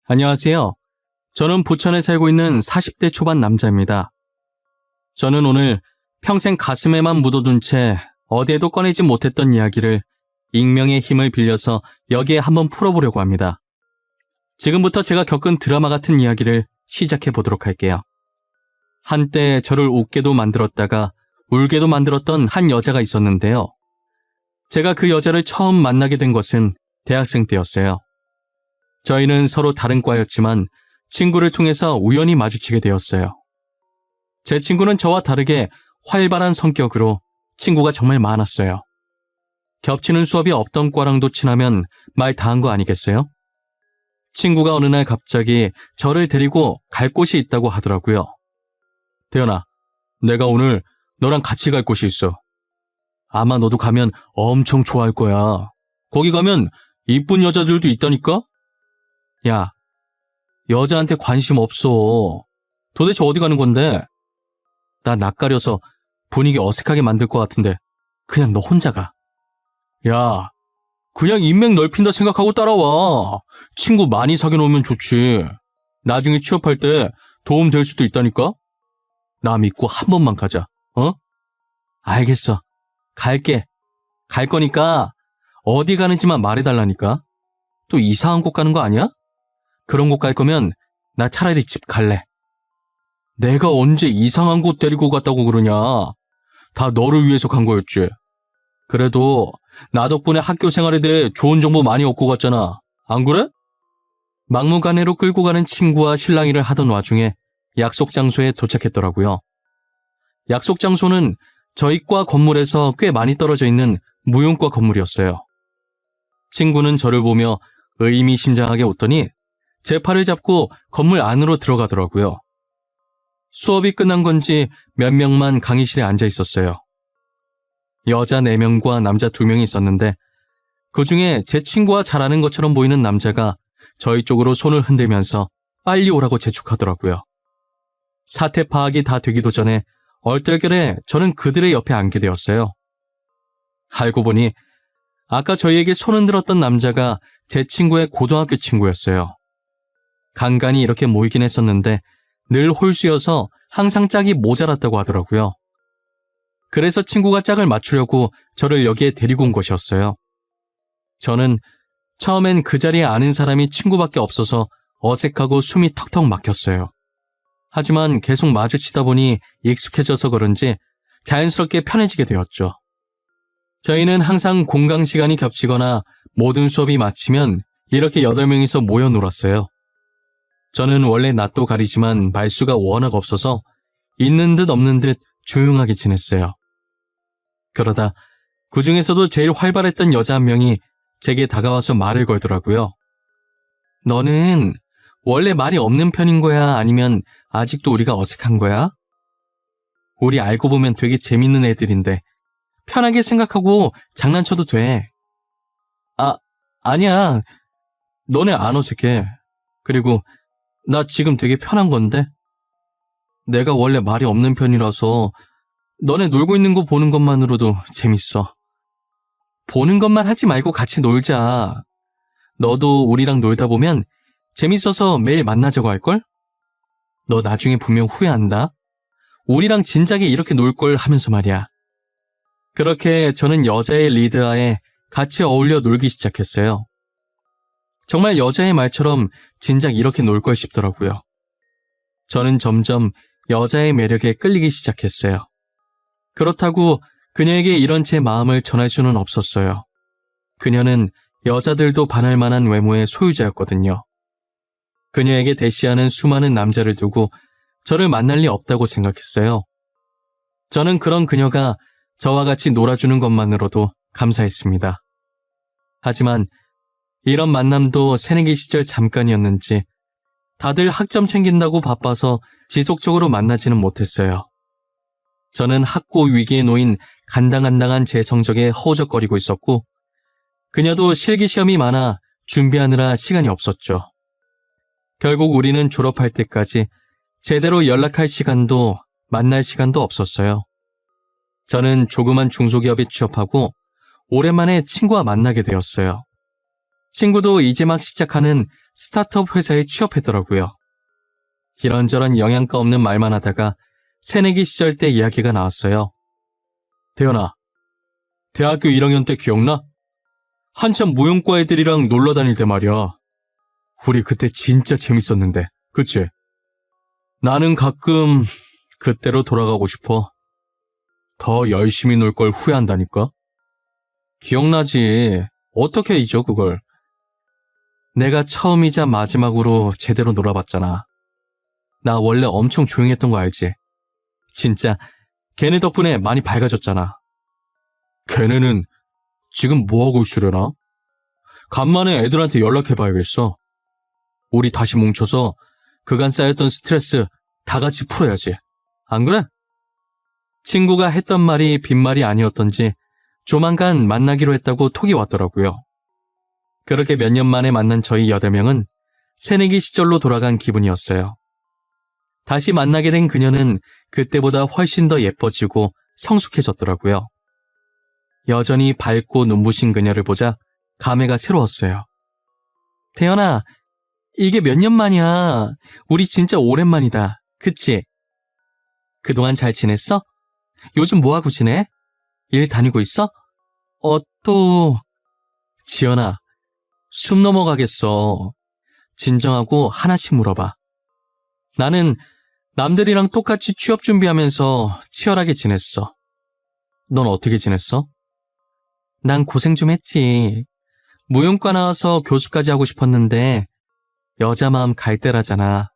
안녕하세요. 저는 부천에 살고 있는 40대 초반 남자입니다. 저는 오늘 평생 가슴에만 묻어둔 채 어디에도 꺼내지 못했던 이야기를 익명의 힘을 빌려서 여기에 한번 풀어보려고 합니다. 지금부터 제가 겪은 드라마 같은 이야기를 시작해 보도록 할게요. 한때 저를 웃게도 만들었다가 울게도 만들었던 한 여자가 있었는데요. 제가 그 여자를 처음 만나게 된 것은 대학생 때였어요. 저희는 서로 다른 과였지만 친구를 통해서 우연히 마주치게 되었어요. 제 친구는 저와 다르게 활발한 성격으로 친구가 정말 많았어요. 겹치는 수업이 없던 과랑도 친하면 말 다 한 거 아니겠어요? 친구가 어느 날 갑자기 저를 데리고 갈 곳이 있다고 하더라고요. 대현아, 내가 오늘 너랑 같이 갈 곳이 있어. 아마 너도 가면 엄청 좋아할 거야. 거기 가면 이쁜 여자들도 있다니까? 야, 여자한테 관심 없어. 도대체 어디 가는 건데? 나 낯가려서 분위기 어색하게 만들 것 같은데 그냥 너 혼자 가. 야, 그냥 인맥 넓힌다 생각하고 따라와. 친구 많이 사귀어 놓으면 좋지. 나중에 취업할 때 도움 될 수도 있다니까? 나 믿고 한 번만 가자. 어? 알겠어. 갈게. 갈 거니까 어디 가는지만 말해달라니까. 또 이상한 곳 가는 거 아니야? 그런 곳 갈 거면 나 차라리 집 갈래. 내가 언제 이상한 곳 데리고 갔다고 그러냐. 다 너를 위해서 간 거였지. 그래도 나 덕분에 학교 생활에 대해 좋은 정보 많이 얻고 갔잖아. 안 그래? 막무가내로 끌고 가는 친구와 실랑이를 하던 와중에 약속 장소에 도착했더라고요. 약속 장소는 저희 과 건물에서 꽤 많이 떨어져 있는 무용과 건물이었어요. 친구는 저를 보며 의미심장하게 웃더니 제 팔을 잡고 건물 안으로 들어가더라고요. 수업이 끝난 건지 몇 명만 강의실에 앉아 있었어요. 여자 4명과 남자 2명이 있었는데 그중에 제 친구와 잘 아는 것처럼 보이는 남자가 저희 쪽으로 손을 흔들면서 빨리 오라고 재촉하더라고요. 사태 파악이 다 되기도 전에 얼떨결에 저는 그들의 옆에 앉게 되었어요. 알고 보니 아까 저희에게 손 흔들었던 남자가 제 친구의 고등학교 친구였어요. 간간히 이렇게 모이긴 했었는데 늘 홀수여서 항상 짝이 모자랐다고 하더라고요. 그래서 친구가 짝을 맞추려고 저를 여기에 데리고 온 것이었어요. 저는 처음엔 그 자리에 아는 사람이 친구밖에 없어서 어색하고 숨이 턱턱 막혔어요. 하지만 계속 마주치다 보니 익숙해져서 그런지 자연스럽게 편해지게 되었죠. 저희는 항상 공강 시간이 겹치거나 모든 수업이 마치면 이렇게 8명이서 모여 놀았어요. 저는 원래 낯도 가리지만 말수가 워낙 없어서 있는 듯 없는 듯 조용하게 지냈어요. 그러다 그 중에서도 제일 활발했던 여자 한 명이 제게 다가와서 말을 걸더라고요. 너는 원래 말이 없는 편인 거야? 아니면 아직도 우리가 어색한 거야? 우리 알고 보면 되게 재밌는 애들인데 편하게 생각하고 장난쳐도 돼. 아니야. 너네 안 어색해. 그리고 나 지금 되게 편한 건데? 내가 원래 말이 없는 편이라서 너네 놀고 있는 거 보는 것만으로도 재밌어. 보는 것만 하지 말고 같이 놀자. 너도 우리랑 놀다 보면 재밌어서 매일 만나자고 할걸? 너 나중에 분명 후회한다. 우리랑 진작에 이렇게 놀 걸 하면서 말이야. 그렇게 저는 여자의 리드하에 같이 어울려 놀기 시작했어요. 정말 여자의 말처럼 진작 이렇게 놀 걸 싶더라고요. 저는 점점 여자의 매력에 끌리기 시작했어요. 그렇다고 그녀에게 이런 제 마음을 전할 수는 없었어요. 그녀는 여자들도 반할 만한 외모의 소유자였거든요. 그녀에게 대시하는 수많은 남자를 두고 저를 만날 리 없다고 생각했어요. 저는 그런 그녀가 저와 같이 놀아주는 것만으로도 감사했습니다. 하지만 이런 만남도 새내기 시절 잠깐이었는지 다들 학점 챙긴다고 바빠서 지속적으로 만나지는 못했어요. 저는 학고 위기에 놓인 간당간당한 제 성적에 허우적거리고 있었고 그녀도 실기시험이 많아 준비하느라 시간이 없었죠. 결국 우리는 졸업할 때까지 제대로 연락할 시간도 만날 시간도 없었어요. 저는 조그만 중소기업에 취업하고 오랜만에 친구와 만나게 되었어요. 친구도 이제 막 시작하는 스타트업 회사에 취업했더라고요. 이런저런 영양가 없는 말만 하다가 새내기 시절 때 이야기가 나왔어요. 태연아, 대학교 1학년 때 기억나? 한참 무용과 애들이랑 놀러 다닐 때 말이야. 우리 그때 진짜 재밌었는데, 그치? 나는 가끔 그때로 돌아가고 싶어. 더 열심히 놀 걸 후회한다니까? 기억나지? 어떻게 잊어, 그걸? 내가 처음이자 마지막으로 제대로 놀아봤잖아. 나 원래 엄청 조용했던 거 알지? 진짜 걔네 덕분에 많이 밝아졌잖아. 걔네는 지금 뭐하고 있으려나? 간만에 애들한테 연락해봐야겠어. 우리 다시 뭉쳐서 그간 쌓였던 스트레스 다 같이 풀어야지. 안 그래? 친구가 했던 말이 빈말이 아니었던지 조만간 만나기로 했다고 톡이 왔더라고요. 그렇게 몇 년 만에 만난 저희 8명은 새내기 시절로 돌아간 기분이었어요. 다시 만나게 된 그녀는 그때보다 훨씬 더 예뻐지고 성숙해졌더라고요. 여전히 밝고 눈부신 그녀를 보자 감회가 새로웠어요. 태연아, 이게 몇 년 만이야. 우리 진짜 오랜만이다. 그치? 그동안 잘 지냈어? 요즘 뭐하고 지내? 일 다니고 있어? 또... 지연아, 숨 넘어가겠어. 진정하고 하나씩 물어봐. 나는 남들이랑 똑같이 취업 준비하면서 치열하게 지냈어. 넌 어떻게 지냈어? 난 고생 좀 했지. 무용과 나와서 교수까지 하고 싶었는데 여자 마음 갈대라잖아.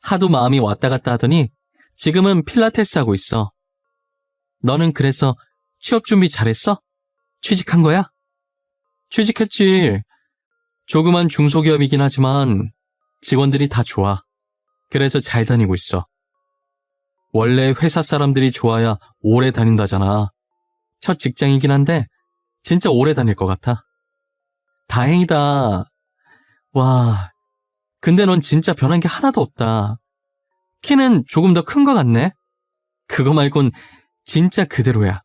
하도 마음이 왔다 갔다 하더니 지금은 필라테스 하고 있어. 너는 그래서 취업 준비 잘했어? 취직한 거야? 취직했지. 조그만 중소기업이긴 하지만 직원들이 다 좋아. 그래서 잘 다니고 있어. 원래 회사 사람들이 좋아야 오래 다닌다잖아. 첫 직장이긴 한데 진짜 오래 다닐 것 같아. 다행이다. 와, 근데 넌 진짜 변한 게 하나도 없다. 키는 조금 더 큰 것 같네. 그거 말곤 진짜 그대로야.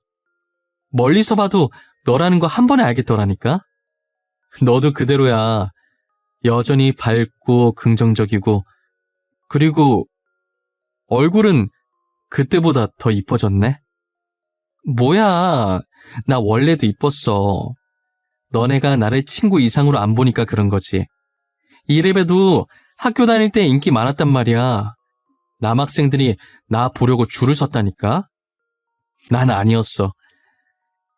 멀리서 봐도 너라는 거 한 번에 알겠더라니까. 너도 그대로야. 여전히 밝고 긍정적이고 그리고 얼굴은 그때보다 더 이뻐졌네. 뭐야, 나 원래도 이뻤어. 너네가 나를 친구 이상으로 안 보니까 그런 거지. 이래봬도 학교 다닐 때 인기 많았단 말이야. 남학생들이 나 보려고 줄을 섰다니까. 난 아니었어.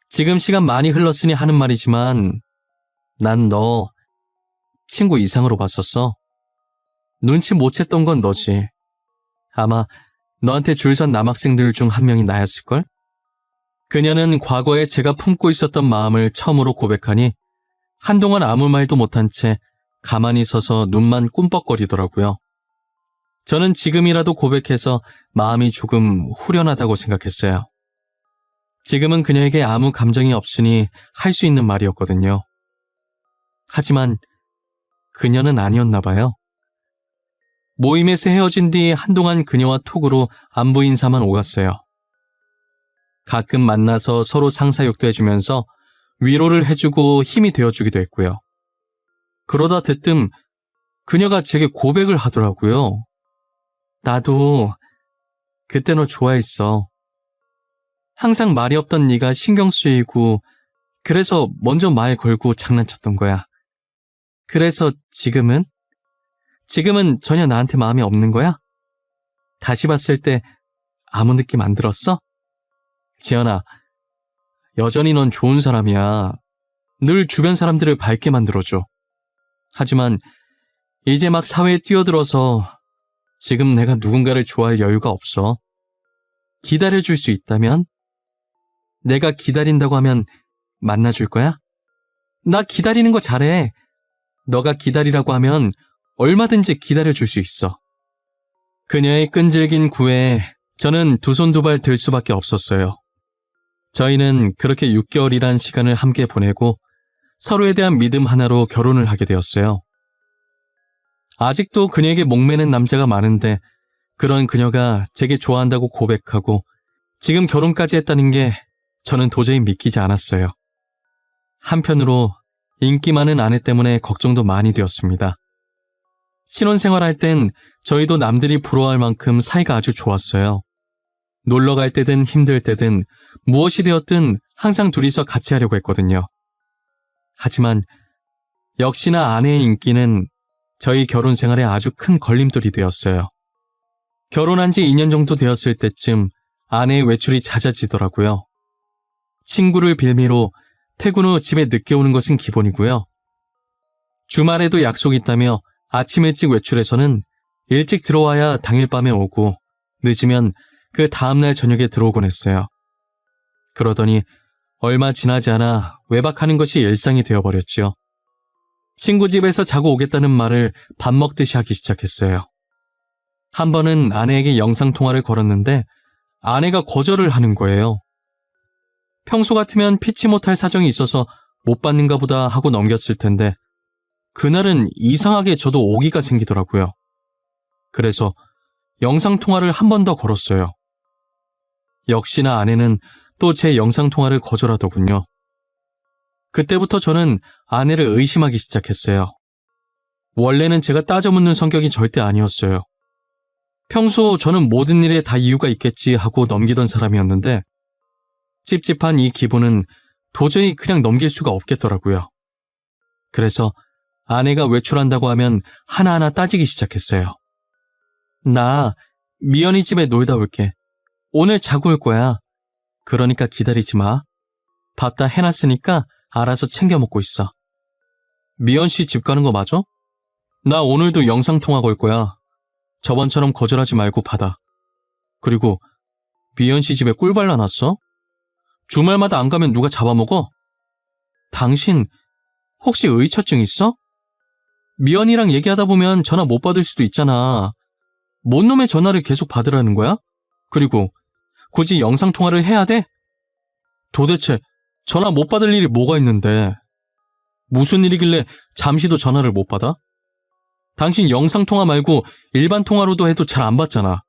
지금 시간 많이 흘렀으니 하는 말이지만 난 너 친구 이상으로 봤었어. 눈치 못 챘던 건 너지. 아마 너한테 줄 선 남학생들 중 한 명이 나였을걸? 그녀는 과거에 제가 품고 있었던 마음을 처음으로 고백하니 한동안 아무 말도 못한 채 가만히 서서 눈만 꿈뻑거리더라고요. 저는 지금이라도 고백해서 마음이 조금 후련하다고 생각했어요. 지금은 그녀에게 아무 감정이 없으니 할 수 있는 말이었거든요. 하지만 그녀는 아니었나 봐요. 모임에서 헤어진 뒤 한동안 그녀와 톡으로 안부 인사만 오갔어요. 가끔 만나서 서로 상사욕도 해주면서 위로를 해주고 힘이 되어주기도 했고요. 그러다 대뜸 그녀가 제게 고백을 하더라고요. 나도 그때 너 좋아했어. 항상 말이 없던 네가 신경 쓰이고 그래서 먼저 말 걸고 장난쳤던 거야. 그래서 지금은 전혀 나한테 마음이 없는 거야? 다시 봤을 때 아무 느낌 안 들었어? 지연아, 여전히 넌 좋은 사람이야. 늘 주변 사람들을 밝게 만들어줘. 하지만 이제 막 사회에 뛰어들어서 지금 내가 누군가를 좋아할 여유가 없어. 기다려줄 수 있다면? 내가 기다린다고 하면 만나줄 거야? 나 기다리는 거 잘해. 너가 기다리라고 하면 얼마든지 기다려줄 수 있어. 그녀의 끈질긴 구애에 저는 두 손 두 발 들 수밖에 없었어요. 저희는 그렇게 6개월이란 시간을 함께 보내고 서로에 대한 믿음 하나로 결혼을 하게 되었어요. 아직도 그녀에게 목매는 남자가 많은데 그런 그녀가 제게 좋아한다고 고백하고 지금 결혼까지 했다는 게 저는 도저히 믿기지 않았어요. 한편으로 인기 많은 아내 때문에 걱정도 많이 되었습니다. 신혼생활할 땐 저희도 남들이 부러워할 만큼 사이가 아주 좋았어요. 놀러 갈 때든 힘들 때든 무엇이 되었든 항상 둘이서 같이 하려고 했거든요. 하지만 역시나 아내의 인기는 저희 결혼 생활에 아주 큰 걸림돌이 되었어요. 결혼한 지 2년 정도 되었을 때쯤 아내의 외출이 잦아지더라고요. 친구를 빌미로 퇴근 후 집에 늦게 오는 것은 기본이고요. 주말에도 약속이 있다며 아침 일찍 외출해서는 일찍 들어와야 당일 밤에 오고 늦으면 그 다음날 저녁에 들어오곤 했어요. 그러더니 얼마 지나지 않아 외박하는 것이 일상이 되어버렸죠. 친구 집에서 자고 오겠다는 말을 밥 먹듯이 하기 시작했어요. 한 번은 아내에게 영상통화를 걸었는데 아내가 거절을 하는 거예요. 평소 같으면 피치 못할 사정이 있어서 못 받는가 보다 하고 넘겼을 텐데 그날은 이상하게 저도 오기가 생기더라고요. 그래서 영상통화를 한 번 더 걸었어요. 역시나 아내는 또 제 영상통화를 거절하더군요. 그때부터 저는 아내를 의심하기 시작했어요. 원래는 제가 따져 묻는 성격이 절대 아니었어요. 평소 저는 모든 일에 다 이유가 있겠지 하고 넘기던 사람이었는데 찝찝한 이 기분은 도저히 그냥 넘길 수가 없겠더라고요. 그래서 아내가 외출한다고 하면 하나하나 따지기 시작했어요. 나 미연이 집에 놀다 올게. 오늘 자고 올 거야. 그러니까 기다리지 마. 밥 다 해놨으니까 알아서 챙겨 먹고 있어. 미연 씨 집 가는 거 맞아? 나 오늘도 영상통화 걸 거야. 저번처럼 거절하지 말고 받아. 그리고 미연 씨 집에 꿀 발라놨어? 주말마다 안 가면 누가 잡아먹어? 당신 혹시 의처증 있어? 미연이랑 얘기하다 보면 전화 못 받을 수도 있잖아. 뭔 놈의 전화를 계속 받으라는 거야? 그리고 굳이 영상통화를 해야 돼? 도대체 전화 못 받을 일이 뭐가 있는데 무슨 일이길래 잠시도 전화를 못 받아? 당신 영상통화 말고 일반 통화로도 해도 잘 안 받잖아.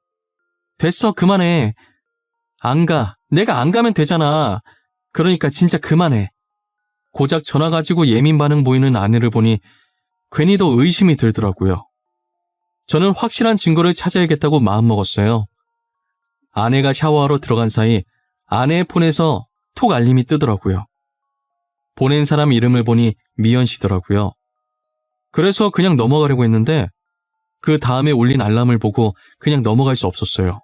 됐어, 그만해. 안 가. 내가 안 가면 되잖아. 그러니까 진짜 그만해. 고작 전화 가지고 예민 반응 보이는 아내를 보니 괜히 더 의심이 들더라고요. 저는 확실한 증거를 찾아야겠다고 마음먹었어요. 아내가 샤워하러 들어간 사이 아내의 폰에서 톡 알림이 뜨더라고요. 보낸 사람 이름을 보니 미연 씨더라고요. 그래서 그냥 넘어가려고 했는데 그 다음에 울린 알람을 보고 그냥 넘어갈 수 없었어요.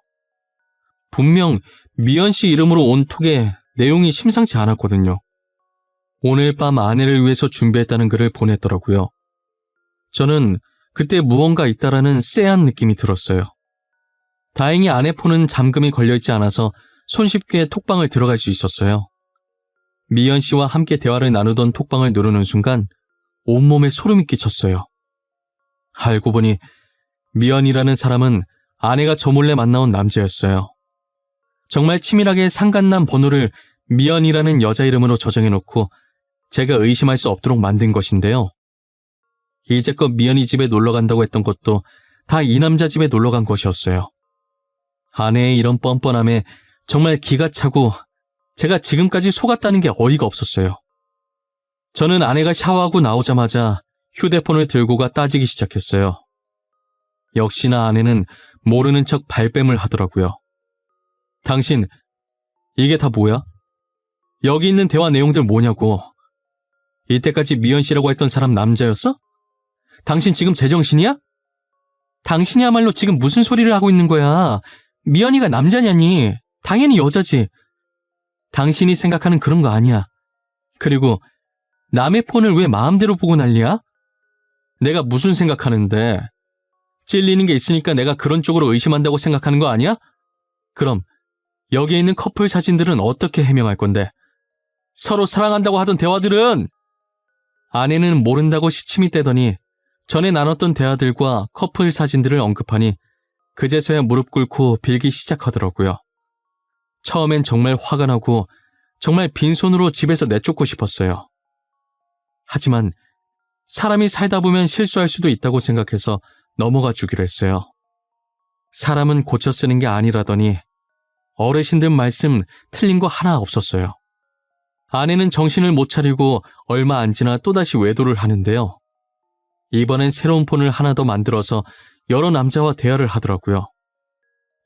분명 미연 씨 이름으로 온 톡에 내용이 심상치 않았거든요. 오늘 밤 아내를 위해서 준비했다는 글을 보냈더라고요. 저는 그때 무언가 있다라는 쎄한 느낌이 들었어요. 다행히 아내 폰은 잠금이 걸려있지 않아서 손쉽게 톡방을 들어갈 수 있었어요. 미연 씨와 함께 대화를 나누던 톡방을 누르는 순간 온몸에 소름이 끼쳤어요. 알고 보니 미연이라는 사람은 아내가 저 몰래 만나온 남자였어요. 정말 치밀하게 상간남 번호를 미연이라는 여자 이름으로 저장해놓고 제가 의심할 수 없도록 만든 것인데요. 이제껏 미연이 집에 놀러간다고 했던 것도 다 이 남자 집에 놀러간 것이었어요. 아내의 이런 뻔뻔함에 정말 기가 차고 제가 지금까지 속았다는 게 어이가 없었어요. 저는 아내가 샤워하고 나오자마자 휴대폰을 들고가 따지기 시작했어요. 역시나 아내는 모르는 척 발뺌을 하더라고요. 당신, 이게 다 뭐야? 여기 있는 대화 내용들 뭐냐고. 이때까지 미연 씨라고 했던 사람 남자였어? 당신 지금 제정신이야? 당신이야말로 지금 무슨 소리를 하고 있는 거야? 미연이가 남자냐니? 당연히 여자지. 당신이 생각하는 그런 거 아니야. 그리고 남의 폰을 왜 마음대로 보고 난리야? 내가 무슨 생각하는데? 찔리는 게 있으니까 내가 그런 쪽으로 의심한다고 생각하는 거 아니야? 그럼 여기에 있는 커플 사진들은 어떻게 해명할 건데? 서로 사랑한다고 하던 대화들은? 아내는 모른다고 시침이 떼더니 전에 나눴던 대화들과 커플 사진들을 언급하니 그제서야 무릎 꿇고 빌기 시작하더라고요. 처음엔 정말 화가 나고 정말 빈손으로 집에서 내쫓고 싶었어요. 하지만 사람이 살다 보면 실수할 수도 있다고 생각해서 넘어가 주기로 했어요. 사람은 고쳐 쓰는 게 아니라더니 어르신들 말씀 틀린 거 하나 없었어요. 아내는 정신을 못 차리고 얼마 안 지나 또다시 외도를 하는데요. 이번엔 새로운 폰을 하나 더 만들어서 여러 남자와 대화를 하더라고요.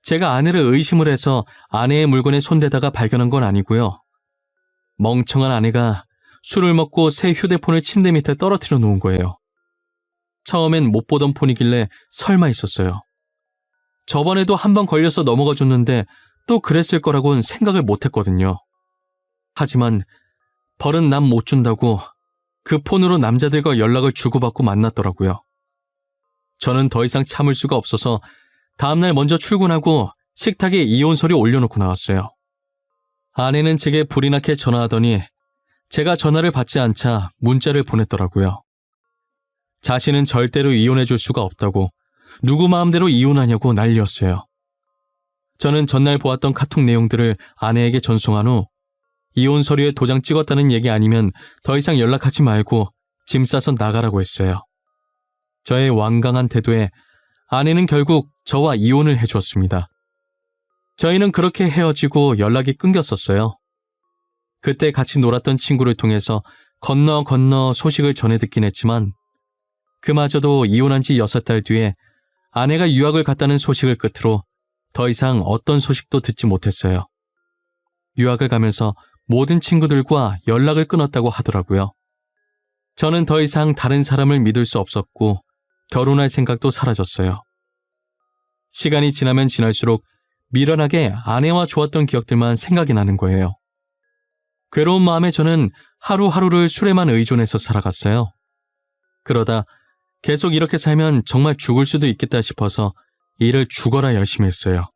제가 아내를 의심을 해서 아내의 물건에 손대다가 발견한 건 아니고요. 멍청한 아내가 술을 먹고 새 휴대폰을 침대 밑에 떨어뜨려 놓은 거예요. 처음엔 못 보던 폰이길래 설마 있었어요. 저번에도 한 번 걸려서 넘어가 줬는데 또 그랬을 거라고는 생각을 못 했거든요. 하지만 벌은 남 못 준다고 그 폰으로 남자들과 연락을 주고받고 만났더라고요. 저는 더 이상 참을 수가 없어서 다음날 먼저 출근하고 식탁에 이혼서류 올려놓고 나왔어요. 아내는 제게 불이 나게 전화하더니 제가 전화를 받지 않자 문자를 보냈더라고요. 자신은 절대로 이혼해줄 수가 없다고, 누구 마음대로 이혼하냐고 난리였어요. 저는 전날 보았던 카톡 내용들을 아내에게 전송한 후 이혼 서류에 도장 찍었다는 얘기 아니면 더 이상 연락하지 말고 짐 싸서 나가라고 했어요. 저의 완강한 태도에 아내는 결국 저와 이혼을 해주었습니다. 저희는 그렇게 헤어지고 연락이 끊겼었어요. 그때 같이 놀았던 친구를 통해서 건너 소식을 전해 듣긴 했지만 그마저도 이혼한 지 6달 뒤에 아내가 유학을 갔다는 소식을 끝으로 더 이상 어떤 소식도 듣지 못했어요. 유학을 가면서 모든 친구들과 연락을 끊었다고 하더라고요. 저는 더 이상 다른 사람을 믿을 수 없었고 결혼할 생각도 사라졌어요. 시간이 지나면 지날수록 미련하게 아내와 좋았던 기억들만 생각이 나는 거예요. 괴로운 마음에 저는 하루하루를 술에만 의존해서 살아갔어요. 그러다 계속 이렇게 살면 정말 죽을 수도 있겠다 싶어서 일을 죽어라 열심히 했어요.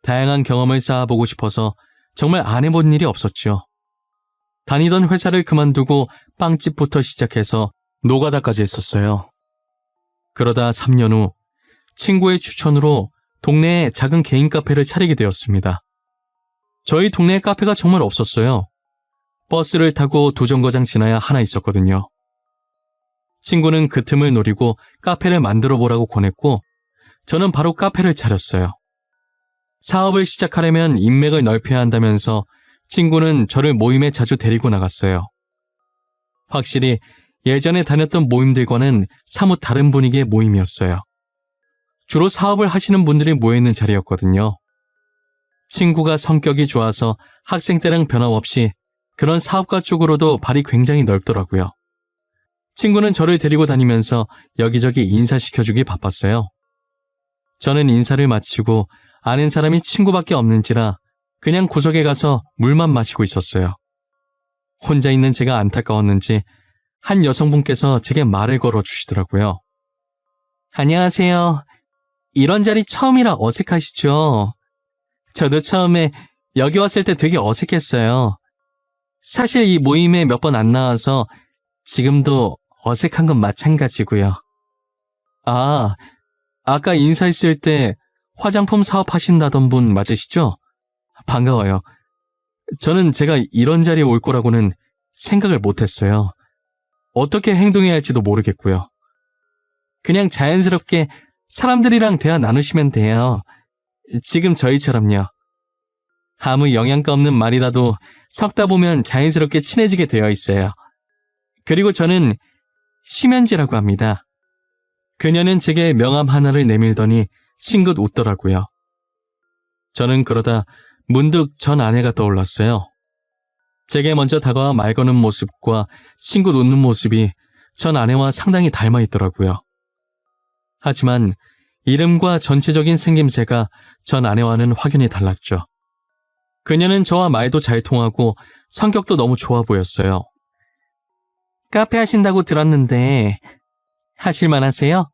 다양한 경험을 쌓아보고 싶어서 정말 안 해본 일이 없었죠. 다니던 회사를 그만두고 빵집부터 시작해서 노가다까지 했었어요. 그러다 3년 후 친구의 추천으로 동네에 작은 개인 카페를 차리게 되었습니다. 저희 동네에 카페가 정말 없었어요. 버스를 타고 2정거장 지나야 하나 있었거든요. 친구는 그 틈을 노리고 카페를 만들어 보라고 권했고 저는 바로 카페를 차렸어요. 사업을 시작하려면 인맥을 넓혀야 한다면서 친구는 저를 모임에 자주 데리고 나갔어요. 확실히 예전에 다녔던 모임들과는 사뭇 다른 분위기의 모임이었어요. 주로 사업을 하시는 분들이 모여있는 자리였거든요. 친구가 성격이 좋아서 학생 때랑 변함없이 그런 사업가 쪽으로도 발이 굉장히 넓더라고요. 친구는 저를 데리고 다니면서 여기저기 인사시켜주기 바빴어요. 저는 인사를 마치고 아는 사람이 친구밖에 없는지라 그냥 구석에 가서 물만 마시고 있었어요. 혼자 있는 제가 안타까웠는지 한 여성분께서 제게 말을 걸어주시더라고요. 안녕하세요. 이런 자리 처음이라 어색하시죠? 저도 처음에 여기 왔을 때 되게 어색했어요. 사실 이 모임에 몇 번 안 나와서 지금도 어색한 건 마찬가지고요. 아, 아까 인사했을 때 화장품 사업하신다던 분 맞으시죠? 반가워요. 저는 제가 이런 자리에 올 거라고는 생각을 못했어요. 어떻게 행동해야 할지도 모르겠고요. 그냥 자연스럽게 사람들이랑 대화 나누시면 돼요. 지금 저희처럼요. 아무 영양가 없는 말이라도 섞다 보면 자연스럽게 친해지게 되어 있어요. 그리고 저는 심연지라고 합니다. 그녀는 제게 명함 하나를 내밀더니 싱긋 웃더라고요. 저는 그러다 문득 전 아내가 떠올랐어요. 제게 먼저 다가와 말 거는 모습과 싱긋 웃는 모습이 전 아내와 상당히 닮아 있더라고요. 하지만 이름과 전체적인 생김새가 전 아내와는 확연히 달랐죠. 그녀는 저와 말도 잘 통하고 성격도 너무 좋아 보였어요. 카페 하신다고 들었는데 하실만 하세요?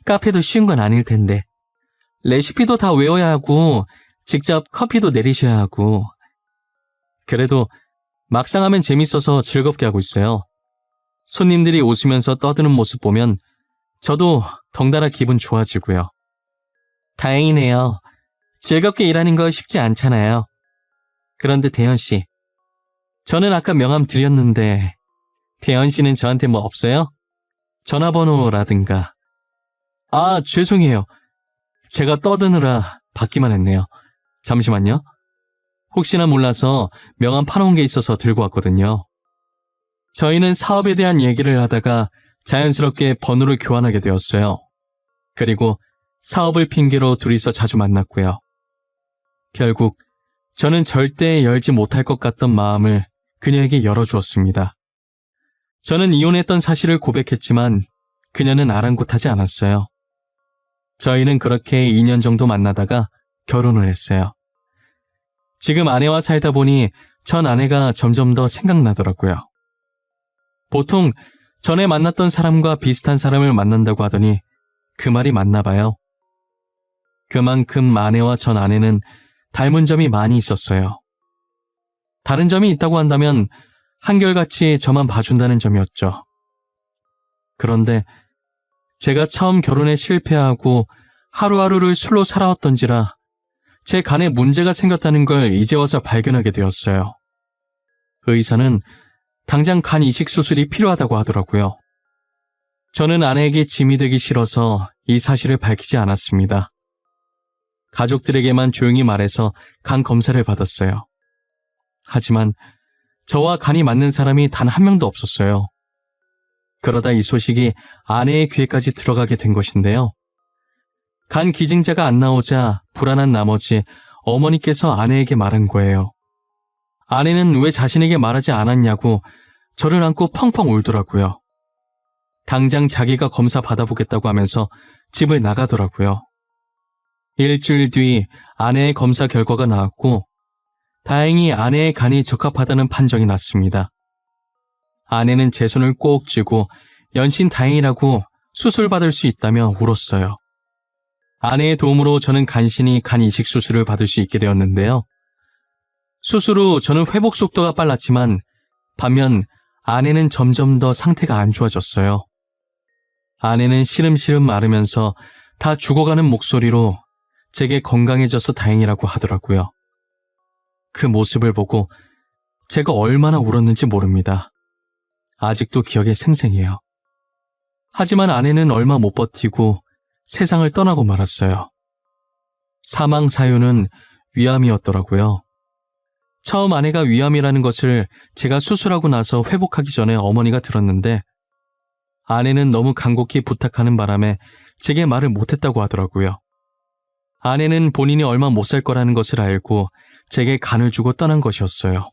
카페도 쉬운 건 아닐 텐데. 레시피도 다 외워야 하고 직접 커피도 내리셔야 하고. 그래도 막상 하면 재밌어서 즐겁게 하고 있어요. 손님들이 웃으면서 떠드는 모습 보면 저도 덩달아 기분 좋아지고요. 다행이네요. 즐겁게 일하는 거 쉽지 않잖아요. 그런데 대현 씨, 저는 아까 명함 드렸는데 대현 씨는 저한테 뭐 없어요? 전화번호라든가. 아, 죄송해요. 제가 떠드느라 받기만 했네요. 잠시만요. 혹시나 몰라서 명함 파놓은 게 있어서 들고 왔거든요. 저희는 사업에 대한 얘기를 하다가 자연스럽게 번호를 교환하게 되었어요. 그리고 사업을 핑계로 둘이서 자주 만났고요. 결국 저는 절대 열지 못할 것 같던 마음을 그녀에게 열어주었습니다. 저는 이혼했던 사실을 고백했지만 그녀는 아랑곳하지 않았어요. 저희는 그렇게 2년 정도 만나다가 결혼을 했어요. 지금 아내와 살다 보니 전 아내가 점점 더 생각나더라고요. 보통 전에 만났던 사람과 비슷한 사람을 만난다고 하더니 그 말이 맞나 봐요. 그만큼 아내와 전 아내는 닮은 점이 많이 있었어요. 다른 점이 있다고 한다면 한결같이 저만 봐준다는 점이었죠. 그런데 제가 처음 결혼에 실패하고 하루하루를 술로 살아왔던지라 제 간에 문제가 생겼다는 걸 이제 와서 발견하게 되었어요. 의사는 당장 간 이식 수술이 필요하다고 하더라고요. 저는 아내에게 짐이 되기 싫어서 이 사실을 밝히지 않았습니다. 가족들에게만 조용히 말해서 간 검사를 받았어요. 하지만 저와 간이 맞는 사람이 단 한 명도 없었어요. 그러다 이 소식이 아내의 귀에까지 들어가게 된 것인데요. 간 기증자가 안 나오자 불안한 나머지 어머니께서 아내에게 말한 거예요. 아내는 왜 자신에게 말하지 않았냐고 저를 안고 펑펑 울더라고요. 당장 자기가 검사 받아보겠다고 하면서 집을 나가더라고요. 일주일 뒤 아내의 검사 결과가 나왔고 다행히 아내의 간이 적합하다는 판정이 났습니다. 아내는 제 손을 꼭 쥐고 연신 다행이라고 수술받을 수 있다며 울었어요. 아내의 도움으로 저는 간신히 간 이식 수술을 받을 수 있게 되었는데요. 수술 후 저는 회복 속도가 빨랐지만 반면 아내는 점점 더 상태가 안 좋아졌어요. 아내는 시름시름 앓으면서 다 죽어가는 목소리로 제게 건강해져서 다행이라고 하더라고요. 그 모습을 보고 제가 얼마나 울었는지 모릅니다. 아직도 기억에 생생해요. 하지만 아내는 얼마 못 버티고 세상을 떠나고 말았어요. 사망 사유는 위암이었더라고요. 처음 아내가 위암이라는 것을 제가 수술하고 나서 회복하기 전에 어머니가 들었는데 아내는 너무 간곡히 부탁하는 바람에 제게 말을 못했다고 하더라고요. 아내는 본인이 얼마 못 살 거라는 것을 알고 제게 간을 주고 떠난 것이었어요.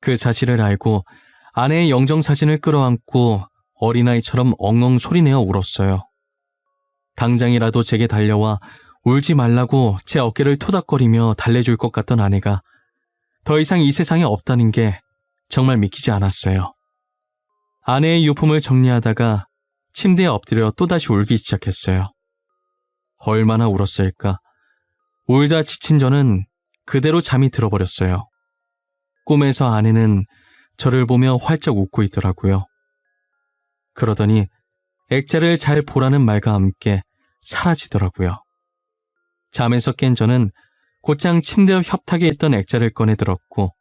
그 사실을 알고 아내의 영정사진을 끌어안고 어린아이처럼 엉엉 소리내어 울었어요. 당장이라도 제게 달려와 울지 말라고 제 어깨를 토닥거리며 달래줄 것 같던 아내가 더 이상 이 세상에 없다는 게 정말 믿기지 않았어요. 아내의 유품을 정리하다가 침대에 엎드려 또다시 울기 시작했어요. 얼마나 울었을까. 울다 지친 저는 그대로 잠이 들어버렸어요. 꿈에서 아내는 저를 보며 활짝 웃고 있더라고요. 그러더니 액자를 잘 보라는 말과 함께 사라지더라고요. 잠에서 깬 저는 곧장 침대 옆 협탁에 있던 액자를 꺼내 들었고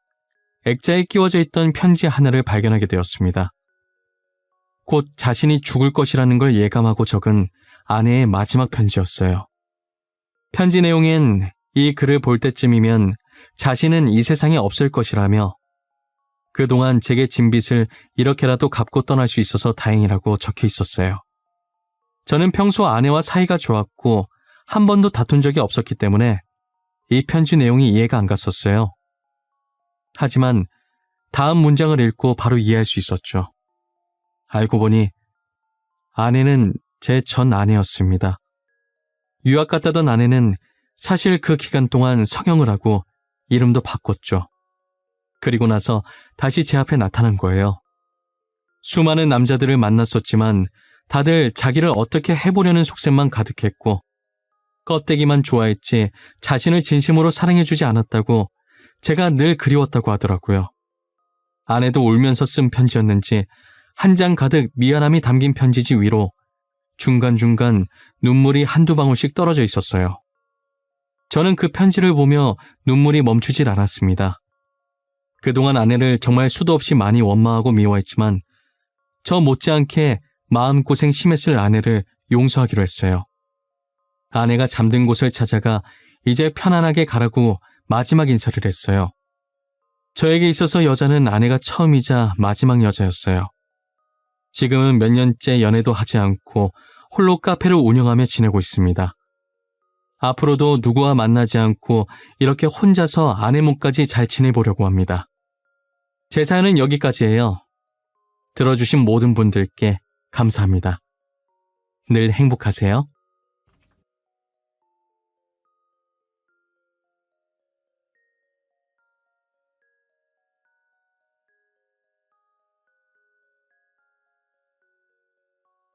액자에 끼워져 있던 편지 하나를 발견하게 되었습니다. 곧 자신이 죽을 것이라는 걸 예감하고 적은 아내의 마지막 편지였어요. 편지 내용엔 이 글을 볼 때쯤이면 자신은 이 세상에 없을 것이라며 그동안 제게 진 빚을 이렇게라도 갚고 떠날 수 있어서 다행이라고 적혀 있었어요. 저는 평소 아내와 사이가 좋았고 한 번도 다툰 적이 없었기 때문에 이 편지 내용이 이해가 안 갔었어요. 하지만 다음 문장을 읽고 바로 이해할 수 있었죠. 알고 보니 아내는 제 전 아내였습니다. 유학 갔다던 아내는 사실 그 기간 동안 성형을 하고 이름도 바꿨죠. 그리고 나서 다시 제 앞에 나타난 거예요. 수많은 남자들을 만났었지만 다들 자기를 어떻게 해보려는 속셈만 가득했고 껍데기만 좋아했지 자신을 진심으로 사랑해주지 않았다고 제가 늘 그리웠다고 하더라고요. 아내도 울면서 쓴 편지였는지 한 장 가득 미안함이 담긴 편지지 위로 중간중간 눈물이 한두 방울씩 떨어져 있었어요. 저는 그 편지를 보며 눈물이 멈추질 않았습니다. 그동안 아내를 정말 수도 없이 많이 원망하고 미워했지만 저 못지않게 마음고생 심했을 아내를 용서하기로 했어요. 아내가 잠든 곳을 찾아가 이제 편안하게 가라고 마지막 인사를 했어요. 저에게 있어서 여자는 아내가 처음이자 마지막 여자였어요. 지금은 몇 년째 연애도 하지 않고 홀로 카페를 운영하며 지내고 있습니다. 앞으로도 누구와 만나지 않고 이렇게 혼자서 아내몸까지 잘 지내보려고 합니다. 제 사연은 여기까지예요. 들어주신 모든 분들께 감사합니다. 늘 행복하세요.